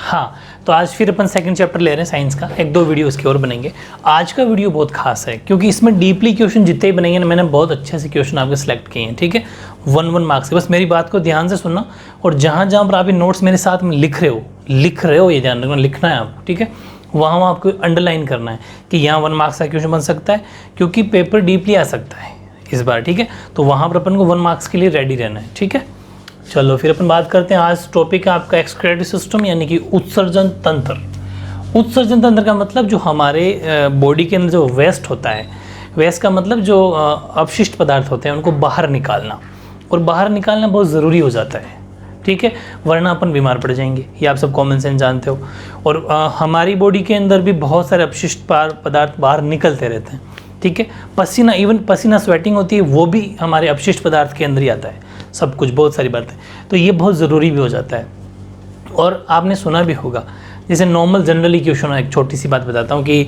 हाँ, तो आज फिर अपन सेकंड चैप्टर ले रहे हैं साइंस का, एक दो वीडियो उसकी और बनेंगे। आज का वीडियो बहुत खास है क्योंकि इसमें डीपली क्वेश्चन जितने भी बनेंगे ना, मैंने बहुत अच्छे से क्वेश्चन आपके सेलेक्ट किए हैं, ठीक है, 1 मार्क्स के। बस मेरी बात को ध्यान से सुनना और जहाँ जहाँ पर आप ये नोट्स मेरे साथ में लिख रहे हो ये ध्यान रखना, लिखना है आपको, ठीक है, वहाँ आपको अंडरलाइन करना है कि यहाँ 1 मार्क्स का क्वेश्चन बन सकता है क्योंकि पेपर डीपली आ सकता है इस बार, ठीक है। तो वहाँ पर अपन को 1 मार्क्स के लिए रेडी रहना है, ठीक है। चलो फिर अपन बात करते हैं। आज टॉपिक है आपका एक्सक्रीटरी सिस्टम यानी कि उत्सर्जन तंत्र। उत्सर्जन तंत्र का मतलब जो हमारे बॉडी के अंदर जो वेस्ट होता है, वेस्ट का मतलब जो अपशिष्ट पदार्थ होते हैं उनको बाहर निकालना, और बाहर निकालना बहुत ज़रूरी हो जाता है, ठीक है, वरना अपन बीमार पड़ जाएंगे, ये आप सब कॉमन सेंस जानते हो। और हमारी बॉडी के अंदर भी बहुत सारे अपशिष्ट पदार्थ बाहर निकलते रहते हैं, ठीक है। पसीना, इवन पसीना स्वेटिंग होती है वो भी हमारे अपशिष्ट पदार्थ के अंदर ही आता है, सब कुछ, बहुत सारी बातें, तो ये बहुत ज़रूरी भी हो जाता है। और आपने सुना भी होगा, जैसे नॉर्मल जनरली क्वेश्चन, एक छोटी सी बात बताता हूँ कि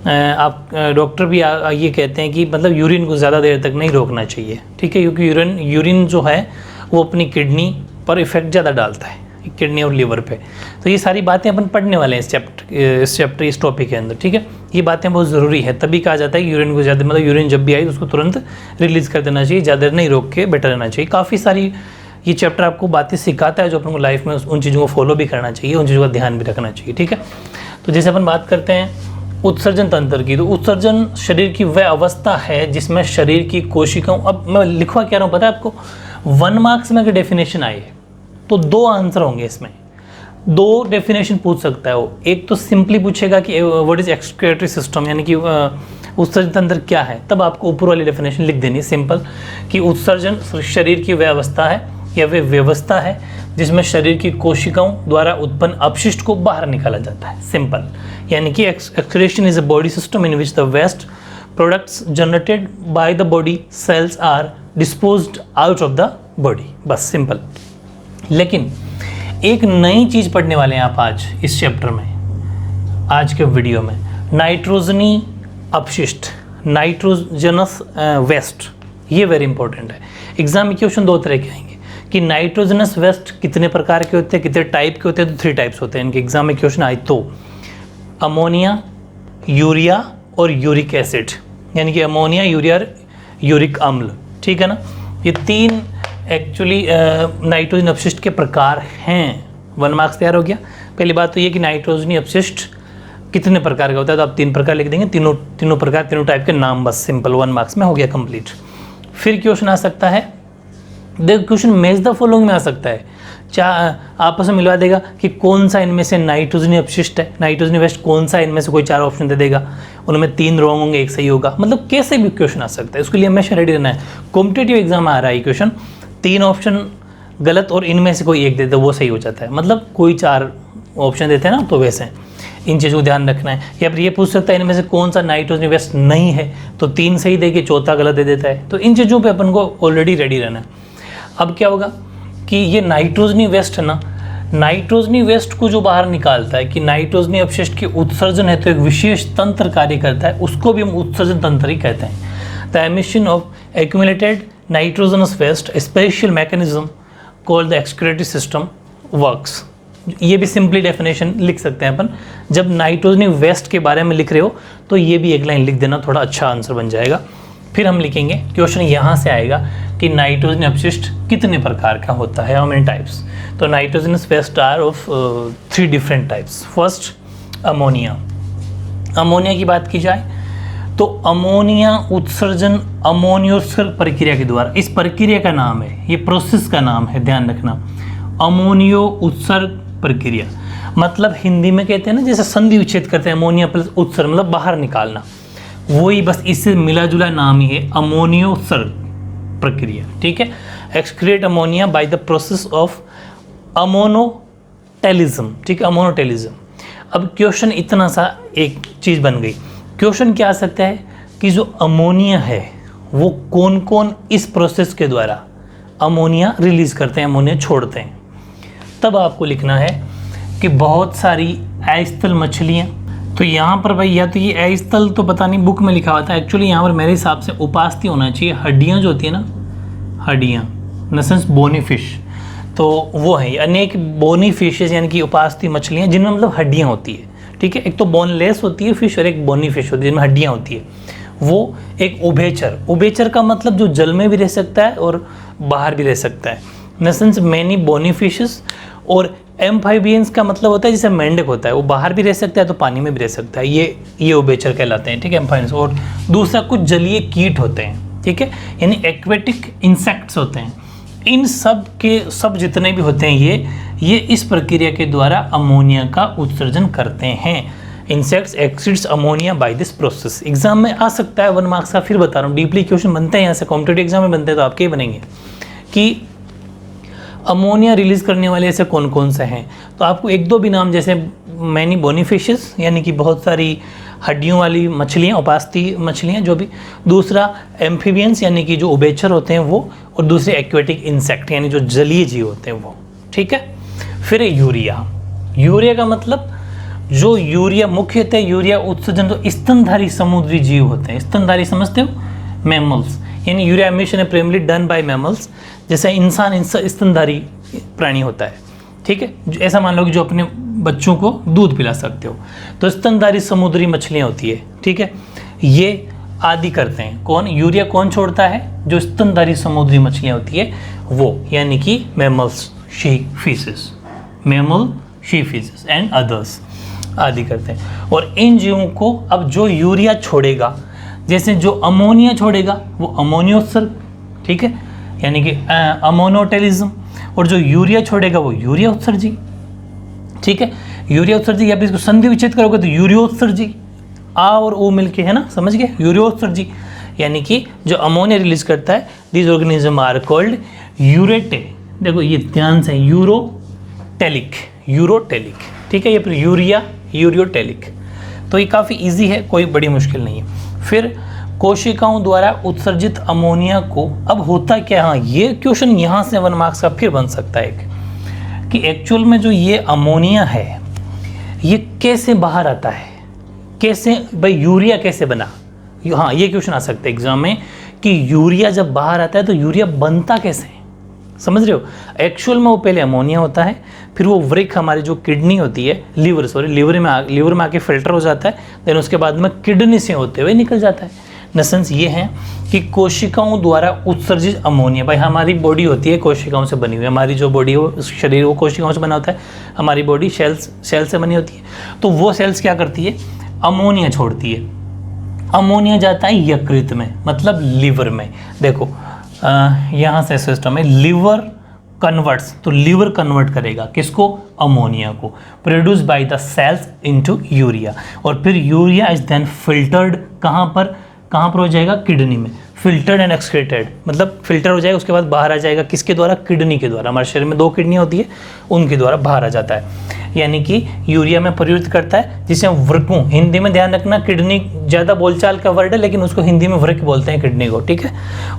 आप डॉक्टर भी ये कहते हैं कि मतलब यूरिन को ज़्यादा देर तक नहीं रोकना चाहिए, ठीक है, क्योंकि यूरिन जो है वो अपनी किडनी पर इफेक्ट ज़्यादा डालता है, किडनी और लीवर पे। तो ये सारी बातें अपन पढ़ने वाले हैं इस टॉपिक के अंदर, ठीक है। ये बातें बहुत ज़रूरी है, तभी कहा जाता है कि यूरिन को ज़्यादा, मतलब यूरिन जब भी आई तो उसको तुरंत रिलीज़ कर देना चाहिए, ज़्यादा नहीं रोक के बेटर रहना चाहिए। काफ़ी सारी ये चैप्टर आपको बातें सिखाता है जो अपन को लाइफ में उन चीज़ों को फॉलो भी करना चाहिए, उन चीज़ों का ध्यान भी रखना चाहिए, ठीक है। तो जैसे अपन बात करते हैं उत्सर्जन तंत्र की, तो उत्सर्जन शरीर की वह अवस्था है जिसमें शरीर की कोशिकाओं, अब मैं लिखवा क्या रहा हूँ पता है आपको, 1 मार्क्स में अगर डेफिनेशन आई है तो 2 आंसर होंगे इसमें, 2 डेफिनेशन पूछ सकता है वो। एक तो सिंपली पूछेगा कि व्हाट इज एक्सक्रीटरी सिस्टम यानी कि उत्सर्जन तंत्र क्या है, तब आपको ऊपर वाली डेफिनेशन लिख देनी सिंपल कि उत्सर्जन शरीर की वह अवस्था है या वह व्यवस्था है जिसमें शरीर की कोशिकाओं द्वारा उत्पन्न अपशिष्ट को बाहर निकाला जाता है, सिंपल। यानी कि excretion is a body system in which the waste products generated by the body cells are disposed out of the body, बस सिंपल। लेकिन एक नई चीज़ पढ़ने वाले हैं आप आज इस चैप्टर में, आज के वीडियो में, नाइट्रोजनी अपशिष्ट, नाइट्रोजनस वेस्ट, ये वेरी इंपॉर्टेंट है। एग्जाम में क्वेश्चन 2 तरह के आएंगे कि नाइट्रोजनस वेस्ट कितने प्रकार के होते हैं, कितने टाइप के होते हैं, तो 3 टाइप्स होते हैं इनके। एग्जाम में क्वेश्चन आए तो अमोनिया, यूरिया और यूरिक एसिड, यानी कि अमोनिया, यूरिया, यूरिक अम्ल, ठीक है ना। ये 3 एक्चुअली नाइट्रोजन अपशिष्ट के प्रकार हैं। 1 मार्क्स तैयार हो गया। पहली बात तो ये कि नाइट्रोजनी अपशिष्ट कितने प्रकार का होता है, तो आप 3 प्रकार लिख देंगे, तीनों प्रकार, तीनों टाइप के नाम, बस सिंपल, 1 मार्क्स में हो गया कंप्लीट। फिर क्वेश्चन आ सकता है, देखो क्वेश्चन मैच द फॉलोइंग में आ सकता है, आपस में मिलवा देगा कि कौन सा इनमें से नाइट्रोजनी अपशिष्ट है, नाइट्रोजनी वेस्ट कौन सा इनमें से, कोई 4 ऑप्शन दे देगा, उनमें 3 रॉन्ग होंगे, 1 सही होगा, मतलब कैसे भी क्वेश्चन आ सकता है। उसके लिए हमेशा रेडी रहना है। कॉम्पिटेटिव एग्जाम में आ रहा है क्वेश्चन, 3 ऑप्शन गलत और इनमें से कोई एक देते वो सही हो जाता है, मतलब कोई 4 ऑप्शन देते हैं ना, तो वैसे इन चीज़ों को ध्यान रखना है। या फिर ये पूछ सकता है इनमें से कौन सा नाइट्रोजन वेस्ट नहीं है, तो 3 सही दे के 4था गलत दे देता है। तो इन चीज़ों पे अपन को ऑलरेडी रेडी रहना है। अब क्या होगा कि ये नाइट्रोजनी वेस्ट है ना, नाइट्रोजनी वेस्ट को जो बाहर निकालता है कि नाइट्रोजनी अपशिष्ट की उत्सर्जन है तो एक विशेष तंत्र कार्य करता है, उसको भी हम उत्सर्जन तंत्र ही कहते हैं। The emission of accumulated nitrogenous waste special mechanism called the excretory system works. ये भी सिंपली डेफिनेशन लिख सकते हैं अपन। जब नाइट्रोजनी वेस्ट के बारे में लिख रहे हो तो ये भी एक लाइन लिख देना, थोड़ा अच्छा आंसर बन जाएगा। फिर हम लिखेंगे, क्वेश्चन यहाँ से आएगा कि नाइट्रोजन अपशिष्ट कितने प्रकार का होता है, हाउ मेनी टाइप्स। तो nitrogenous waste are of 3 different types. First ammonia. Ammonia की बात की जाए तो अमोनिया उत्सर्जन अमोनियोत्सर्ग प्रक्रिया के द्वारा, इस प्रक्रिया का नाम है, ये प्रोसेस का नाम है, ध्यान रखना, अमोनियो उत्सर्ग प्रक्रिया। मतलब हिंदी में कहते हैं ना, जैसे संधि विच्छेद करते हैं, अमोनिया प्लस उत्सर्ग मतलब बाहर निकालना, वही बस इससे मिला जुला नाम ही है अमोनियोत्सर्ग प्रक्रिया, ठीक है। Excrete ammonia by the process of ammonotelism, ठीक है, अमोनोटेलिज्म। अब क्वेश्चन इतना सा एक चीज़ बन गई। क्वेश्चन क्या आ सकता है कि जो अमोनिया है वो कौन कौन इस प्रोसेस के द्वारा अमोनिया रिलीज करते हैं, अमोनिया छोड़ते हैं। तब आपको लिखना है कि बहुत सारी अस्थल मछलियाँ, तो यहाँ पर भाई या तो ये अस्थल तो पता नहीं बुक में लिखा हुआ था, एक्चुअली यहाँ पर मेरे हिसाब से उपास्थि होना चाहिए। हड्डियाँ जो होती है ना, हड्डियाँ नसेंस बोनी फिश, तो वो है अनेक बोनी फिशेज यानी कि उपास्थी मछलियाँ जिनमें मतलब हड्डियाँ होती है, ठीक है। एक तो बोनलेस होती है फिश और एक बोनी फिश होती है जिनमें हड्डियाँ होती है। वो एक उभयचर, उभयचर का मतलब जो जल में भी रह सकता है और बाहर भी रह सकता है, in the sense many bony fishes. और एम्फाइबियंस का मतलब होता है जैसे मेंढक होता है, वो बाहर भी रह सकता है तो पानी में भी रह सकता है, ये उभयचर कहलाते हैं, ठीक है, एम्फाइबियंस। और दूसरा कुछ जलीय कीट होते हैं, ठीक है, यानी एक्वेटिक इंसेक्ट्स होते हैं। इन सब के सब जितने भी होते हैं ये इस प्रक्रिया के द्वारा अमोनिया का उत्सर्जन करते हैं। Insects exceeds ammonia by this process. Exam में आ सकता है 1 मार्क्स का, फिर बता रहा हूँ, डीपली क्वेश्चन बनते हैं यहाँ से, कॉम्पिटेटिव एग्जाम में बनते हैं तो आपके ही बनेंगे कि अमोनिया रिलीज करने वाले ऐसे कौन कौन से हैं। तो आपको 1-2 भी नाम, जैसे मैनी बोनी फिशेस यानी कि बहुत सारी हड्डियों वाली मछलियाँ, उपास्थी मछलियाँ जो भी। दूसरा एम्फीबियंस यानी कि जो उभयचर होते हैं वो। और दूसरे एक्वेटिक इंसेक्ट यानी जो जलीय जीव होते हैं वो, ठीक है। फिर यूरिया, यूरिया का मतलब जो यूरिया मुख्यतः यूरिया उत्सर्जन तो स्तनधारी समुद्री जीव होते हैं। स्तनधारी समझते हो, मैमल्स, यानी यूरिया एमिशन है प्राइमरी डन बाय मैमल्स, जैसे इंसान स्तनधारी प्राणी होता है, ठीक है। ऐसा मान लो कि जो अपने बच्चों को दूध पिला सकते हो, तो स्तनधारी समुद्री मछलियाँ होती है, ठीक है। ये आदि करते हैं कौन, यूरिया कौन छोड़ता है, जो स्तनधारी समुद्री मछलियाँ होती है वो, यानी कि mammals, she fishes, mammal, she fishes and others आदि करते हैं। और इन जीवों को अब जो यूरिया छोड़ेगा, जैसे जो अमोनिया छोड़ेगा वो अमोनियोत्सर्ग, ठीक है, यानी कि अमोनोटेलिज्म। और जो यूरिया छोड़ेगा वो यूरिया उत्सर्जी, ठीक है, यूरिया उत्सर्जी। या फिर इसको संधि विच्छेद करोगे तो यूरियोत्सर्जी, आ और ओ मिलके है ना, समझ गए, यूरियोत्सर्जी। यानी कि जो अमोनिया रिलीज करता है, दिस ऑर्गेनिज्म आर कॉल्ड यूरेटे, देखो ये ध्यान से, यूरोटेलिक, यूरोटेलिक, ठीक है। ये फिर यूरिया, यूरियोटेलिक। तो ये काफ़ी इजी है, कोई बड़ी मुश्किल नहीं है। फिर कोशिकाओं द्वारा उत्सर्जित अमोनिया को, अब होता क्या, हाँ ये क्वेश्चन यहाँ से 1 मार्क्स का फिर बन सकता है कि एक्चुअल में जो ये अमोनिया है ये कैसे बाहर आता है, कैसे भाई यूरिया कैसे बना, हाँ ये क्वेश्चन आ सकता है एग्जाम में कि यूरिया जब बाहर आता है तो यूरिया बनता कैसे है, समझ रहे हो। एक्चुअल में वो पहले अमोनिया होता है, फिर वो वृक्क हमारी जो किडनी होती है, लीवर में आके फिल्टर हो जाता है, देन उसके बाद में किडनी से होते हुए निकल जाता है। इन सेंस ये है कि कोशिकाओं द्वारा उत्सर्जित अमोनिया, भाई हमारी बॉडी होती है कोशिकाओं से बनी हुई, हमारी जो बॉडी हो शरीर वो कोशिकाओं से बना होता है, हमारी बॉडी सेल से बनी होती है। तो वो सेल्स क्या करती है, अमोनिया छोड़ती है। अमोनिया जाता है यकृत में, मतलब लीवर में। देखो यहाँ से सिस्टम है, लीवर कन्वर्ट्स, तो लीवर कन्वर्ट करेगा किसको, अमोनिया को, produce by the cells into urea. और फिर यूरिया इज देन फिल्टर्ड, कहाँ पर हो जाएगा, किडनी में, फिल्टर्ड एंड एक्सक्रीटेड, मतलब फिल्टर हो जाएगा, उसके बाद बाहर आ जाएगा किसके द्वारा, किडनी के द्वारा। हमारे शरीर में 2 किडनी होती है, उनके द्वारा बाहर आ जाता है, यानी कि यूरिया में परिवर्तित करता है, जिसे हम वृक्कों, हिंदी में ध्यान रखना, किडनी ज़्यादा बोलचाल का वर्ड है लेकिन उसको हिंदी में वृक्क बोलते हैं किडनी को, ठीक है।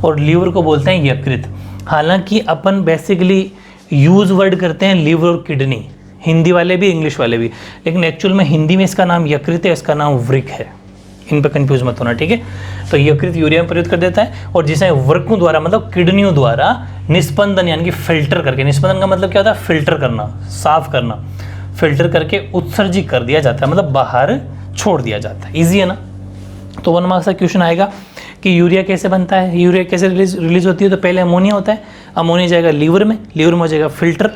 और लीवर को बोलते हैं यकृत। हालांकि अपन बेसिकली यूज वर्ड करते हैं लीवर और किडनी, हिंदी वाले भी इंग्लिश वाले भी, लेकिन एक्चुअल में हिंदी में इसका नाम यकृत है, इसका नाम वृक्क है, इन पर कंफ्यूज मत होना, ठीक है। तो यकृत यूरिया में परिवर्तित कर देता है, और जिसे वृक्कों द्वारा मतलब किडनियों द्वारा निस्पंदन यानी कि फिल्टर करके, निस्पंदन का मतलब क्या होता है, फिल्टर करना, साफ करना, फिल्टर करके उत्सर्जित कर दिया जाता है, मतलब बाहर छोड़ दिया जाता है। इजी है ना। तो 1 मार्क्स का क्वेश्चन आएगा कि यूरिया कैसे बनता है, यूरिया कैसे रिलीज होती है। तो पहले अमोनिया होता है, अमोनिया जाएगा लीवर में हो जाएगा फिल्टर,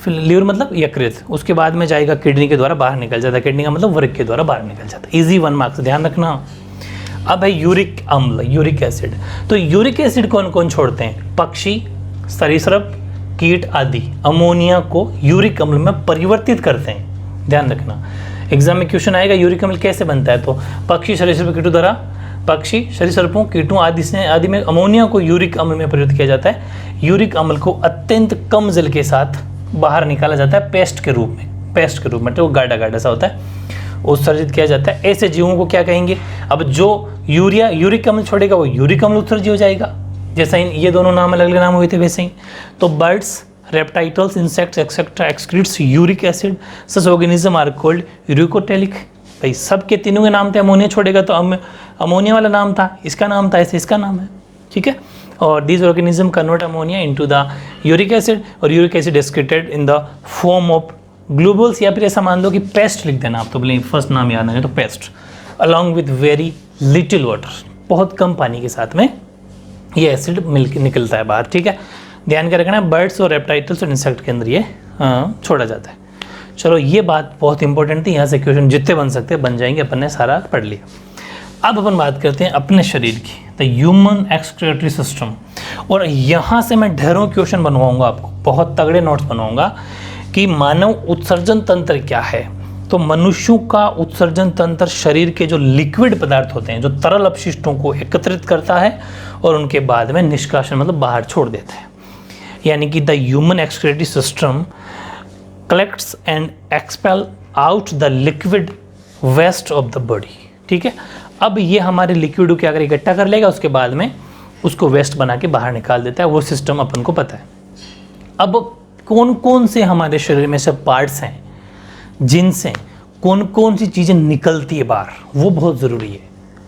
लीवर मतलब यकृत, उसके बाद में जाएगा किडनी के द्वारा बाहर निकल जाता है, किडनी का मतलब वृक्क के द्वारा बाहर निकल जाता है। इजी 1 मार्क्स, ध्यान रखना। अब है यूरिक अम्ल, यूरिक एसिड। तो यूरिक एसिड कौन कौन छोड़ते हैं, पक्षी, सरीसृप, कीट आदि अमोनिया को यूरिक अम्ल में परिवर्तित करते हैं, ध्यान रखना। एग्जाम में क्वेश्चन आएगा यूरिक अम्ल कैसे बनता है, तो पक्षी, सरीसृप, कीटों द्वारा, पक्षी, सरीसृपों, कीटों आदि में अमोनिया को यूरिक अम्ल में परिवर्तित किया जाता है। यूरिक अम्ल को अत्यंत कम जल के साथ बाहर निकाला जाता है पेस्ट के रूप में, तो गाढ़ा गाढ़ा सा होता है, उत्सर्जित किया जाता है। ऐसे जीवों को क्या कहेंगे, अब जो यूरिक अम्ल छोड़ेगा वो यूरिक अम्ल उत्सर्जित हो जाएगा, जैसा ये दोनों नाम अलग अलग नाम हुए थे वैसे ही। तो birds, reptiles, insects etcetera excretes uric acid, such organism are called uricotelic. भाई सबके तीनों के नाम थे, अमोनिया छोड़ेगा तो अमोनिया वाला नाम था, इसका नाम था, ऐसे इसका नाम है, ठीक है। और these organism convert ammonia into the uric acid और uric acid is excreted in the form of globules, या फिर ऐसा मान लो कि पेस्ट लिख देना आप, तो बोले फर्स्ट नाम याद है तो paste, along with very little water, बहुत कम पानी के साथ में ये एसिड मिल निकलता है बाहर, ठीक है। ध्यान कर रखना है बर्ड्स और रेप्टाइल्स और इंसेक्ट के अंदर ये छोड़ा जाता है। चलो ये बात बहुत इंपॉर्टेंट थी, यहाँ से क्वेश्चन जितने बन सकते बन जाएंगे, अपन ने सारा पढ़ लिया। अब अपन बात करते हैं अपने शरीर की, द ह्यूमन एक्सक्रीटरी सिस्टम, और यहाँ से मैं ढेरों क्वेश्चन बनवाऊंगा आपको, बहुत तगड़े नोट्स बनवाऊंगा कि मानव उत्सर्जन तंत्र क्या है। तो मनुष्यों का उत्सर्जन तंत्र शरीर के जो लिक्विड पदार्थ होते हैं, जो तरल अपशिष्टों को एकत्रित करता है और उनके बाद में निष्कासन मतलब बाहर छोड़ देता है, यानी कि the human excretory system collects and expel out the liquid waste of the body, ठीक है। अब ये हमारे लिक्विड को क्या कर इकट्ठा कर लेगा, उसके बाद में उसको वेस्ट बना के बाहर निकाल देता है, वो सिस्टम अपन को पता है। अब कौन कौन से हमारे शरीर में से पार्ट्स हैं जिनसे कौन कौन सी चीज़ें निकलती है बाहर, वो बहुत ज़रूरी है,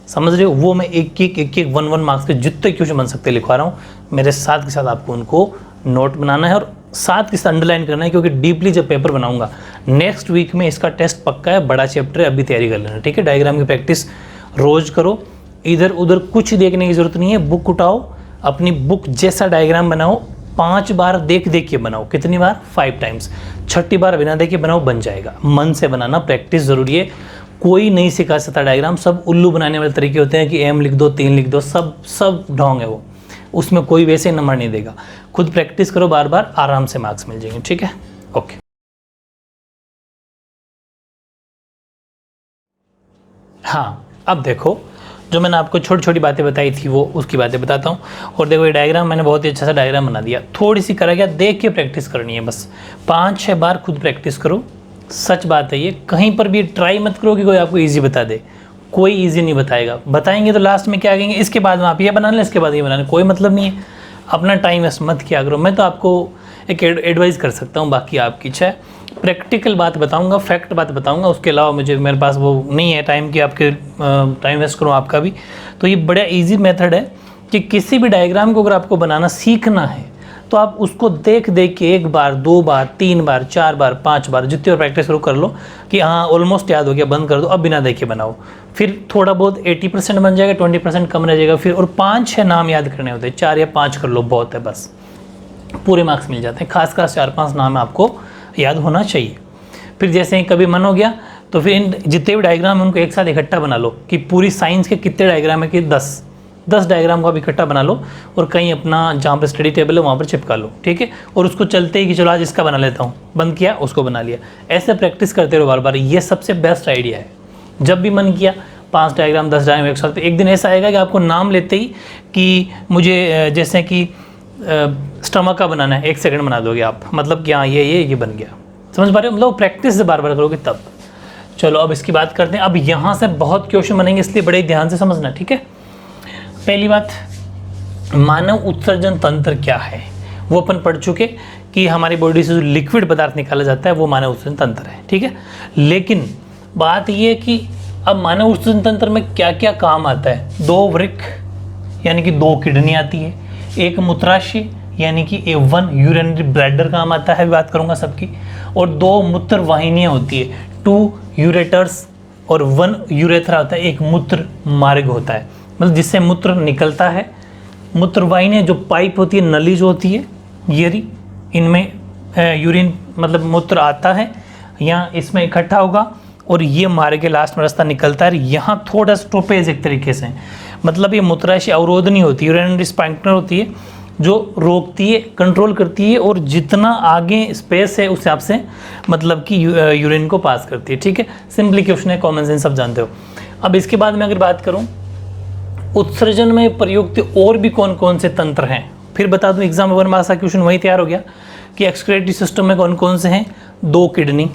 समझ रहे हो। वो मैं एक एक 1 मार्क्स के जितने क्वेश्चन बन सकते लिखवा रहा हूँ, मेरे साथ के साथ आपको उनको नोट बनाना है और साथ के साथ अंडरलाइन करना है, क्योंकि डीपली जब पेपर बनाऊंगा नेक्स्ट वीक में इसका टेस्ट पक्का है, बड़ा चैप्टर है, अभी तैयारी कर लेना, ठीक है। डायग्राम की प्रैक्टिस रोज करो, इधर उधर कुछ देखने की जरूरत नहीं है, बुक उठाओ, अपनी बुक जैसा डायग्राम बनाओ, 5 बार देख के बनाओ, कितनी बार 5 टाइम्स, 6ठी बार बिना देखे बनाओ, बन जाएगा। मन से बनाना, प्रैक्टिस जरूरी है, कोई नहीं सिखा सकता डायग्राम, सब उल्लू बनाने वाले तरीके होते हैं कि m लिख दो 3 लिख दो, सब ढोंग है वो, उसमें कोई वैसे नंबर नहीं देगा। खुद प्रैक्टिस करो बार बार, आराम से मार्क्स मिल जाएंगे, ठीक है। ओके, हाँ अब देखो, जो मैंने आपको छोटी छोटी बातें बताई थी वो उसकी बातें बताता हूँ। और देखो ये डायग्राम मैंने बहुत ही अच्छा सा डायग्राम बना दिया, थोड़ी सी करा गया, देख के प्रैक्टिस करनी है बस, 5-6 बार खुद प्रैक्टिस करो। सच बात है ये, कहीं पर भी ट्राई मत करो कि कोई आपको ईजी बता दे, कोई ईजी नहीं बताएगा, बताएंगे तो लास्ट में क्या कहेंगे, इसके बाद में आप ये बना लें, इसके बाद ये बना लें, कोई मतलब नहीं है। अपना टाइम वेस्ट मत किया करो। मैं तो आपको एक एडवाइस कर सकता हूँ, बाकी आपकी इच्छा है। प्रैक्टिकल बात बताऊंगा, फैक्ट बात बताऊंगा, उसके अलावा मेरे पास वो नहीं है टाइम कि आपके टाइम वेस्ट करूँ आपका भी। तो ये बड़ा इजी मेथड है कि किसी भी डायग्राम को अगर आपको बनाना सीखना है तो आप उसको देख के 1 बार 2 बार 3 बार 4 बार 5 बार जितनी बार प्रैक्टिस शुरू कर लो कि हाँ ऑलमोस्ट याद हो गया, बंद कर दो, अब बिना देखे बनाओ। फिर थोड़ा बहुत 80% बन जाएगा, 20% कम रह जाएगा फिर, और 5-6 नाम याद करने होते हैं, 4 या 5 कर लो, बहुत है बस, पूरे मार्क्स मिल जाते हैं। खास 4-5 नाम आपको याद होना चाहिए। फिर जैसे ही कभी मन हो गया तो फिर इन जितने भी डायग्राम है उनको एक साथ इकट्ठा बना लो कि पूरी साइंस के कितने डायग्राम है कि 10 डायग्राम को आप इकट्ठा बना लो और कहीं अपना जहाँ पर स्टडी टेबल है वहाँ पर चिपका लो, ठीक है। और उसको चलते ही कि चलो आज इसका बना लेता हूँ, बंद किया उसको बना लिया, ऐसे प्रैक्टिस करते रहो बार बार। ये सबसे बेस्ट आइडिया है। जब भी मन किया 5 डायग्राम 10 डायग्राम एक साथ, एक दिन ऐसा आएगा कि आपको नाम लेते ही कि मुझे जैसे कि स्टमक का बनाना है, 1 सेकंड बना दोगे आप, मतलब कि हाँ ये बन गया। समझ पा रहे हो, मतलब प्रैक्टिस से बार बार करोगे तब। चलो अब इसकी बात करते हैं। अब यहाँ से बहुत क्वेश्चन बनेंगे, इसलिए बड़े ध्यान से समझना, ठीक है। पहली बात, मानव उत्सर्जन तंत्र क्या है, वो अपन पढ़ चुके कि हमारी बॉडी से जो लिक्विड पदार्थ निकाला जाता है वो मानव उत्सर्जन तंत्र है, ठीक है। लेकिन बात ये है कि अब मानव उत्सर्जन तंत्र में क्या क्या काम आता है। 2 वृक्क यानी कि 2 किडनी आती है, 1 मूत्राशय यानी कि A1 यूरिनरी ब्लैडर काम आता है, बात करूंगा सबकी, और 2 मूत्र वाहिनियाँ होती है, 2 यूरेटर्स और 1 यूरेथ्रा होता है, 1 मूत्र मार्ग होता है, मतलब जिससे मूत्र निकलता है। मूत्र वाहिनियाँ जो पाइप होती है, नली जो होती है ये, इनमें यूरिन मतलब मूत्र आता है, यहाँ इसमें इकट्ठा होगा और ये मार्ग के लास्ट में रास्ता निकलता है। यहाँ थोड़ा स्टॉपेज एक तरीके से, मतलब ये मूत्राशय अवरोध नहीं होती, यूरिनरी स्फंक्टर होती है जो रोकती है, कंट्रोल करती है, और जितना आगे स्पेस है उस हिसाब से मतलब कि यूरिन को पास करती है, ठीक है। सिंपली क्वेश्चन है, कॉमन सेंस सब जानते हो। अब इसके बाद में अगर बात करूं उत्सर्जन में प्रयुक्त और भी कौन कौन से तंत्र हैं, फिर बता दूं, एग्जाम 1 मार्क्स का क्वेश्चन वही तैयार हो गया कि एक्सक्रीटरी सिस्टम में कौन कौन से हैं। 2 किडनी,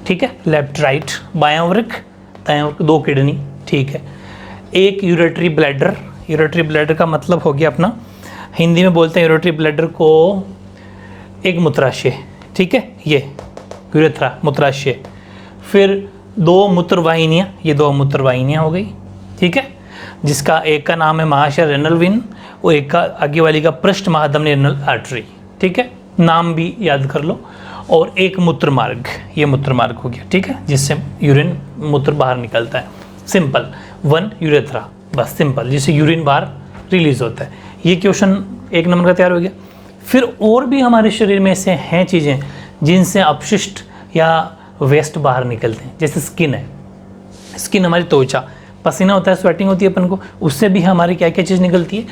ठीक है, लेफ्ट राइट, बायां वृक्क दायां वृक्क, 2 किडनी, ठीक है। 1 यूरेटरी ब्लैडर, यूरेटरी ब्लैडर का मतलब हो गया अपना, हिंदी में बोलते हैं यूरेटरी ब्लैडर को 1 मूत्राशय, ठीक है, ये यूरेथ्रा मूत्राशय। फिर 2 मूत्र वाहिनियाँ, ये 2 मूत्र वाहिनियाँ हो गई, ठीक है। जिसका एक का नाम है महाशय रेनल वेन और एक का आगे वाली का पृष्ठ महाधमनी रेनल आर्टरी, ठीक है, नाम भी याद कर लो। और एक मूत्र मार्ग, ये मूत्र मार्ग हो गया, ठीक है, जिससे यूरिन मूत्र बाहर निकलता है। सिंपल। 1 यूरेथ्रा, बस सिंपल, जिससे यूरिन बाहर रिलीज होता है। ये क्वेश्चन 1 नंबर का तैयार हो गया। फिर और भी हमारे शरीर में ऐसे हैं चीज़ें जिनसे अपशिष्ट या वेस्ट बाहर निकलते हैं, जैसे स्किन है, स्किन हमारी त्वचा, पसीना होता है, स्वेटिंग होती है अपन को, उससे भी हमारी क्या क्या चीज़ निकलती है।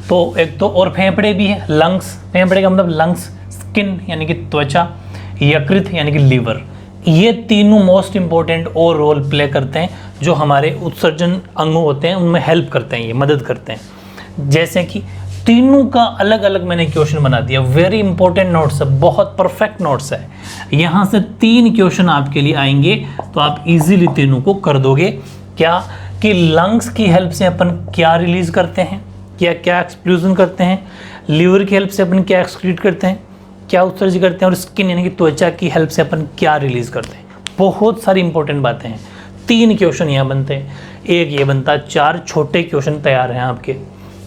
तो एक तो और फेफड़े भी है, लंग्स, फेफड़े का मतलब लंग्स, स्किन यानी कि त्वचा, यकृत यानी कि लीवर, ये तीनों मोस्ट इंपॉर्टेंट और रोल प्ले करते हैं, जो हमारे उत्सर्जन अंग होते हैं उनमें हेल्प करते हैं, ये मदद करते हैं। जैसे कि तीनों का अलग अलग मैंने क्वेश्चन बना दिया, वेरी इंपॉर्टेंट नोट्स है, बहुत परफेक्ट नोट्स है। यहाँ से 3 क्वेश्चन आपके लिए आएंगे तो आप इजीली तीनों को कर दोगे। क्या कि लंग्स की हेल्प से अपन क्या रिलीज करते हैं, क्या क्या एक्सक्लूजन करते हैं, लीवर की हेल्प से अपन क्या एक्सक्रीट करते हैं, क्या उत्सर्जित करते हैं, और स्किन यानी कि त्वचा की हेल्प से अपन क्या रिलीज करते हैं। बहुत सारी इंपॉर्टेंट बातें हैं। 3 क्वेश्चन यहाँ बनते हैं, एक ये बनता है, 4 छोटे क्वेश्चन तैयार हैं आपके,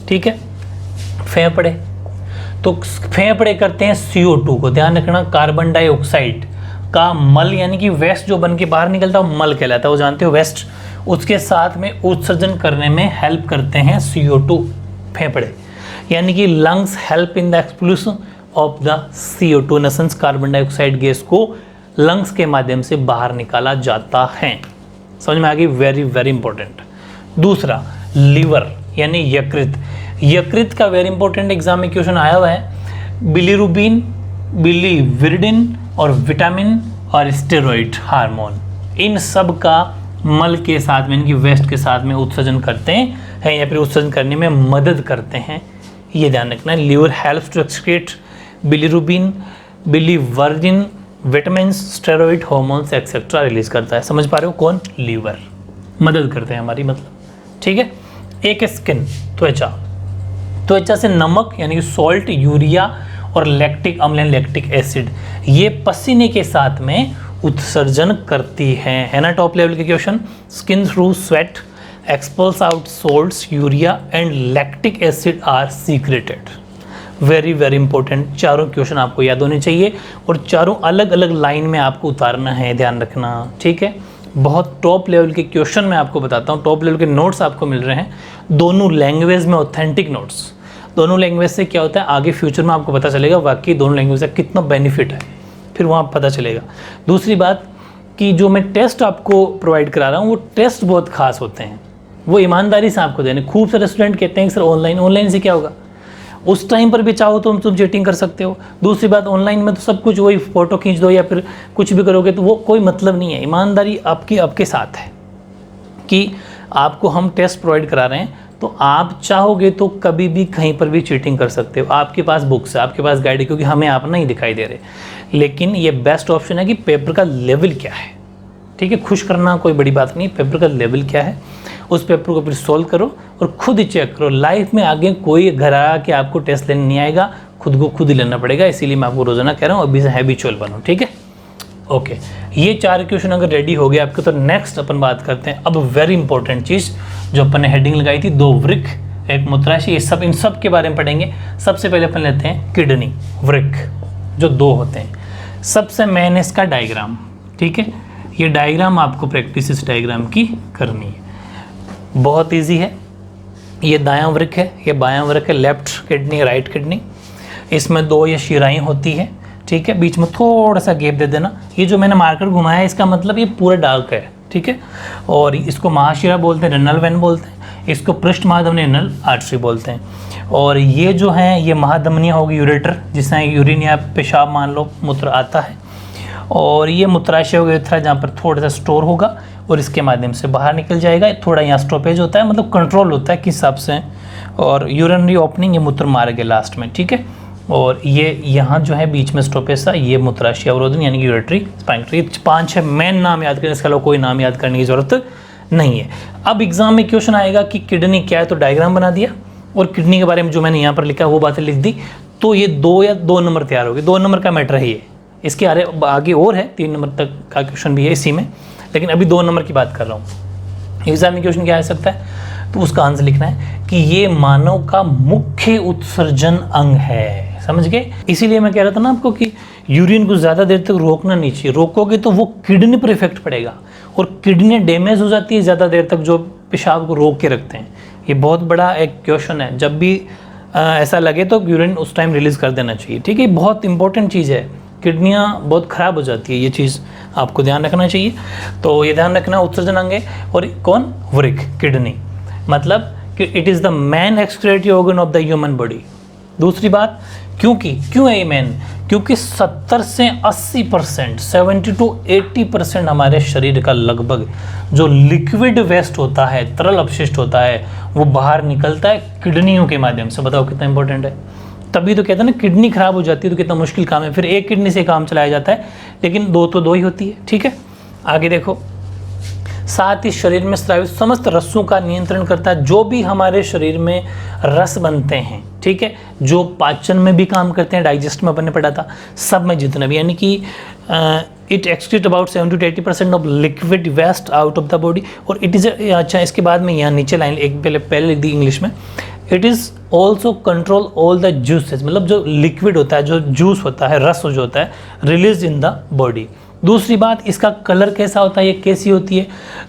ठीक है। फेफड़े, तो फेफड़े करते हैं CO2 को, ध्यान रखना, कार्बन डाइऑक्साइड का मल यानी कि वेस्ट जो बन के बाहर निकलता है वो मल कहलाता है, वो जानते हो वेस्ट, उसके साथ में उत्सर्जन करने में हेल्प करते हैं CO2 फेफड़े, यानी कि lungs help in the expulsion of the CO2 in the sense carbon dioxide gas को लंग्स के माध्यम से बाहर निकाला जाता है। समझ में आ गई, वेरी वेरी इंपॉर्टेंट। दूसरा लीवर यानी यकृत, यकृत का वेरी इंपॉर्टेंट एग्जाम में क्वेश्चन आया हुआ है। बिलीरुबिन, बिलीविरडिन और विटामिन और स्टेरॉइड हार्मोन, इन सब का मल के साथ में, इनकी वेस्ट के साथ में उत्सर्जन करते हैं या फिर उत्सर्जन करने में मदद करते हैं, ये ध्यान रखना है। Liver helps to excrete bilirubin, biliverdin, vitamin, steroid, hormones etcetera release करता है। समझ पा रहे हो, कौन? लीवर मदद करते हैं हमारी, मतलब, ठीक है। एक स्किन, त्वचा, त्वचा से नमक यानी कि सॉल्ट, यूरिया और लैक्टिक अम्ल यानी लैक्टिक एसिड, ये पसीने के साथ में उत्सर्जन करती है ना। टॉप लेवल के question, skin through sweat expels out salts, urea and lactic acid are secreted. Very very important, चारों क्वेश्चन आपको याद होने चाहिए और चारों अलग अलग लाइन में आपको उतारना है, ध्यान रखना, ठीक है। बहुत टॉप लेवल के क्वेश्चन मैं आपको बताता हूँ, टॉप लेवल के नोट्स आपको मिल रहे हैं, दोनों लैंग्वेज में ऑथेंटिक नोट्स। दोनों लैंग्वेज से क्या होता है, आगे फ्यूचर में आपको पता चलेगा वाकई दोनों लैंग्वेज का कितना बेनिफिट है, फिर वहाँ पता चलेगा। दूसरी बात कि जो मैं टेस्ट आपको प्रोवाइड करा रहा हूँ वो टेस्ट बहुत खास होते हैं, वो ईमानदारी से आपको देने। खूब सारे स्टूडेंट कहते हैं कि सर ऑनलाइन से क्या होगा, उस टाइम पर भी चाहो तो तुम चीटिंग कर सकते हो। दूसरी बात, ऑनलाइन में तो सब कुछ वही फोटो खींच दो या फिर कुछ भी करोगे तो वो कोई मतलब नहीं है। ईमानदारी आपके साथ है कि आपको हम टेस्ट प्रोवाइड करा रहे हैं, तो आप चाहोगे तो कभी भी कहीं पर भी चीटिंग कर सकते हो। आपके पास बुक्स है, आपके पास गाइड है, क्योंकि हमें आप नहीं दिखाई दे रहे, लेकिन ये बेस्ट ऑप्शन है कि पेपर का लेवल क्या है, ठीक है। खुश करना कोई बड़ी बात नहीं, पेपर का लेवल क्या है उस पेपर को फिर सोल्व करो और खुद ही चेक करो। लाइफ में आगे कोई घर आ के आपको टेस्ट लेने नहीं आएगा, खुद को खुद ही लेना पड़ेगा। इसीलिए मैं आपको रोजाना कह रहा हूँ अभी से हैबिचुअल बनो, ठीक है। ओके, ये 4 क्वेश्चन अगर रेडी हो गए आपके, तो नेक्स्ट अपन बात करते हैं अब वेरी इंपॉर्टेंट चीज़ जो अपन ने हेडिंग लगाई थी, 2 वृक्क एक मूत्राशय, ये सब इन सब के बारे में पढ़ेंगे। सबसे पहले अपन लेते हैं किडनी, वृक्क जो 2 होते हैं। सबसे मेन है इसका डायग्राम, ठीक है। ये डायग्राम आपको प्रैक्टिस इस डायग्राम की करनी है, बहुत इजी है। ये दायां वृक्क है, ये बायां वृक्क है, लेफ्ट किडनी राइट किडनी। इसमें 2 ये शिराएं होती है, ठीक है। बीच में थोड़ा सा गैप दे देना। ये जो मैंने मार्कर घुमाया है इसका मतलब ये पूरा डार्क है, ठीक है। और इसको महाशिरा बोलते हैं, रेनल वेन बोलते हैं, इसको पृष्ठ महाधमनी रेनल आर्टरी बोलते हैं। और ये जो है ये महाधमनियाँ होगी, यूरेटर, जिसमें यूरिन या पेशाब मान लो मूत्र आता है। और ये मूत्राशय होगा यूरेथ्रा, जहाँ पर थोड़ा सा स्टोर होगा और इसके माध्यम से बाहर निकल जाएगा। थोड़ा यहाँ स्टॉपेज होता है, मतलब कंट्रोल होता है किस हिसाब से। और यूरिनरी ओपनिंग, ये मूत्र मार्ग है लास्ट में, ठीक है। और ये यहाँ जो है बीच में स्टॉपेज था, ये मूत्राशय अवरोधन यानी कि यूरेटरी स्पाइंक्टरी। 5-6 मेन नाम याद करें, इसके अलावा कोई नाम याद करने की जरूरत नहीं है। अब एग्जाम में क्वेश्चन आएगा कि किडनी क्या है, तो डायग्राम बना दिया और किडनी के बारे में जो मैंने यहाँ पर लिखा वो बातें लिख दी, तो ये 2 या 2 नंबर तैयार हो गए। 2 नंबर का मैटर है ये, इसके आगे और है, 3 नंबर तक का क्वेश्चन भी है इसी में, लेकिन अभी 2 नंबर की बात कर रहा हूँ। एग्जाम में क्वेश्चन क्या आ सकता है, तो उसका आंसर लिखना है कि ये मानव का मुख्य उत्सर्जन अंग है। समझ गए? इसीलिए मैं कह रहा था ना आपको कि यूरिन को ज़्यादा देर तक रोकना नहीं चाहिए। रोकोगे तो वो किडनी पर इफेक्ट पड़ेगा और किडनी डैमेज हो जाती है ज़्यादा देर तक जो पेशाब को रोक के रखते हैं। ये बहुत बड़ा एक क्वेश्चन है। जब भी ऐसा लगे तो यूरिन उस टाइम रिलीज़ कर देना चाहिए। ठीक है, बहुत इंपॉर्टेंट चीज़ है। किडनियाँ बहुत ख़राब हो जाती है, ये चीज़ आपको ध्यान रखना चाहिए। तो ये ध्यान रखना उत्सर्जन अंग है। और कौन? वृक्क, किडनी, मतलब कि it is the main excretory organ of the human body. दूसरी बात, क्यों है ये मेन? क्योंकि 70 से 80%, 70 to 80% हमारे शरीर का लगभग जो लिक्विड वेस्ट होता है, तरल अपशिष्ट होता है, वो बाहर निकलता है किडनियों के माध्यम से। बताओ कितना इंपॉर्टेंट है। तभी तो कहते हैं ना, किडनी खराब हो जाती है तो कितना मुश्किल काम है। फिर एक किडनी से काम चलाया जाता है, लेकिन दो ही होती है। ठीक है, आगे देखो। साथ ही शरीर में स्रावित समस्त रसों का नियंत्रण करता है। जो भी हमारे शरीर में रस बनते हैं, ठीक है, जो पाचन में भी काम करते हैं, डाइजेस्ट में अपन ने पढ़ा था, सब में जितना भी, यानी कि it excrete about 70 to 80% of liquid waste out of the body. और इट इज़, अच्छा इसके बाद में यहाँ नीचे लाइन एक पहले लिख दी इंग्लिश में, it is also control all the juices, मतलब जो लिक्विड होता है, जो जूस होता है, रस जो होता है, रिलीज इन द बॉडी। दूसरी बात, इसका कलर कैसा होता है, ये कैसी होती है?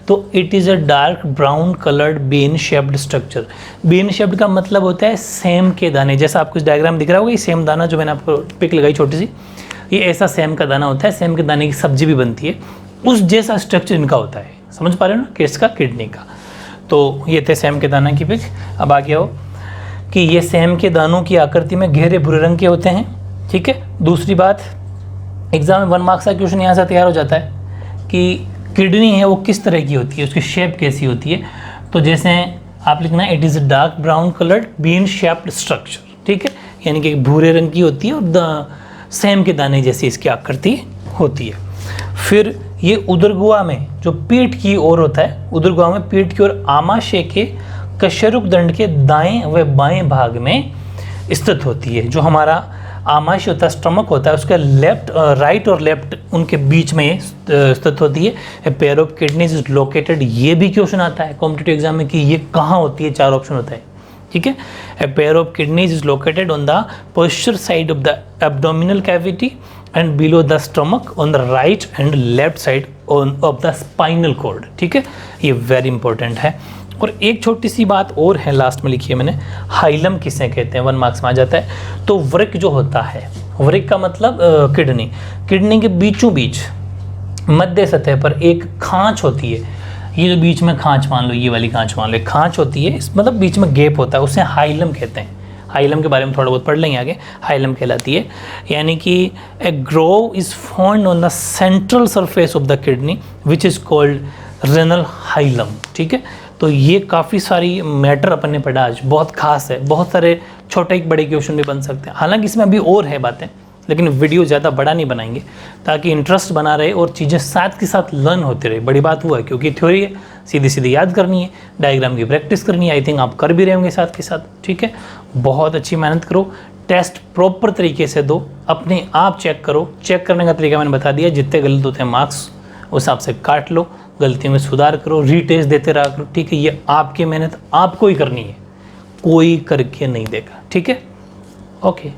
तो it is a dark brown coloured Ben shaped structure. Ben shaped का मतलब होता है सेम के दाने। जैसा आपको इस डायग्राम दिख रहा होगा, ये सेम दाना जो मैंने आपको पिक लगाई छोटी सी, ये ऐसा सेम का दाना होता है। सेम के दाने की सब्जी भी बनती है, उस जैसा स्ट्रक्चर इनका होता है। समझ पा रहे हो ना, किसका? किडनी का। तो ये थे सेम के दाना की पिक। अब आगे आओ कि ये सेम के दानों की आकृति में गहरे भूरे रंग के होते हैं। ठीक है, दूसरी बात, एग्जाम में 1 मार्क्स का क्वेश्चन यहाँ से तैयार हो जाता है कि किडनी है वो किस तरह की होती है, उसकी शेप कैसी होती है। तो जैसे आप लिखना है, it is a dark brown coloured bean shaped structure. ठीक है, यानी कि भूरे रंग की होती है और सेम के दाने जैसी इसकी आकृति होती है। फिर ये उदरगुहा में जो पीठ की ओर होता है, उदरगुहा में पीठ की ओर आमाशय के कशेरुक दंड के दाएं व बाएं भाग में स्थित होती है। जो हमारा आमाशय होता है, स्टमक होता है, उसका लेफ्ट, राइट और लेफ्ट उनके बीच में स्थित होती है। Pair of kidneys is located, ये भी क्वेश्चन आता है कॉम्पिटिटिव एग्जाम में कि ये कहाँ होती है। 4 ऑप्शन होता है। ठीक है, a pair of kidneys is located on the posture side of the abdominal cavity and below the stomach on the right and left side of the spinal cord. ठीक है, ये वेरी इंपॉर्टेंट है। और एक छोटी सी बात और है, लास्ट में लिखी है मैंने, हाइलम किसे कहते हैं, 1 मार्क्स में आ जाता है। तो वृक्क जो होता है, वृक्क का मतलब किडनी, किडनी के बीचों बीच मध्य सतह पर एक खांच होती है। ये जो बीच में खांच मान लो, ये वाली खांच मान लो, एक खांच होती है, मतलब बीच में गैप होता है, उसे हाइलम कहते हैं। हाइलम के बारे में थोड़ा बहुत पढ़ लेंगे आगे, हाइलम कहलाती है। यानी कि a groove is found on the central surface of the kidney which is called renal hilum. ठीक है, तो ये काफ़ी सारी मैटर अपन ने पढ़ा आज, बहुत खास है। बहुत सारे छोटे बड़े क्वेश्चन भी बन सकते हैं, हालांकि इसमें अभी और है बातें, लेकिन वीडियो ज़्यादा बड़ा नहीं बनाएंगे ताकि इंटरेस्ट बना रहे और चीज़ें साथ के साथ लर्न होती रहे। बड़ी बात हुआ है क्योंकि थ्योरी है, सीधी सीधी याद करनी है, डायग्राम की प्रैक्टिस करनी है। आई थिंक आप कर भी रहे होंगे साथ के साथ। ठीक है, बहुत अच्छी मेहनत करो, टेस्ट प्रॉपर तरीके से दो, अपने आप चेक करो। चेक करने का तरीका मैंने बता दिया, जितने गलत होते हैं मार्क्स उस हिसाब से काट लो, गलतियों में सुधार करो, रीटेस्ट देते रहा करो। ठीक है, ये आपकी मेहनत आपको ही करनी है, कोई करके नहीं देगा। ठीक है, ओके।